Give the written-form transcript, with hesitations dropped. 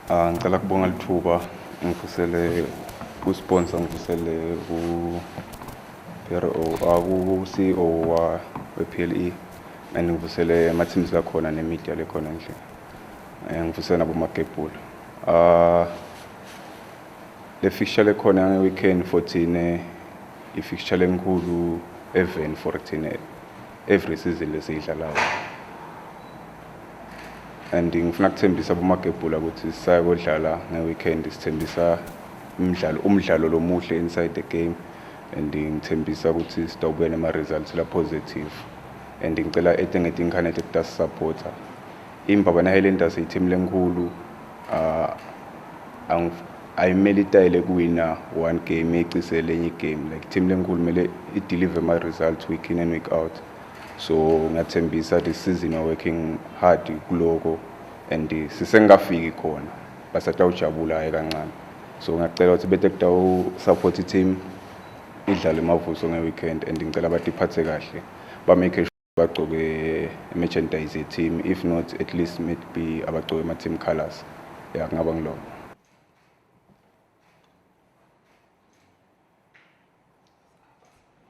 Ngicela kubonga lithuba ngivusele ku-sponsor ngivusele ku-CEO we-PLE and ngivusele ama-teams lakhona ne-media lekhona endlini. Ngivusele nabomagebhula. Le fixture lekhona nge-weekend 14 i-fixture lenkulu even for thina every season lesiyidlalayo. And ngifuna ukuthembisa abomagebhula ukuthi sisakodlala nge-weekend sithembisa umdlalo lomuhle inside the game, and ngithembisa ukuthi sitawubuya nema-results la positive. And ngicela ingane ethi kutasupporta iMbabane Highlanders i-team lenkulu, ayimele itayele kuwina one game ecise lenye game. Like team lenkulu mele i-deliver ama-results week in and week out. So ngiyathembisa this season we're working hard kuloko, and sisengafiki khona basatawujabula kancane. So ngiyacela ukuthi bete kutawu-support i-team idlale emavuso nge-weekend, and ngicela batiphathe kahle ba-make sure bagcoke merchandise ye-team, if not at least maybe abagcoke ama-team colours. Kungaba ngilokho.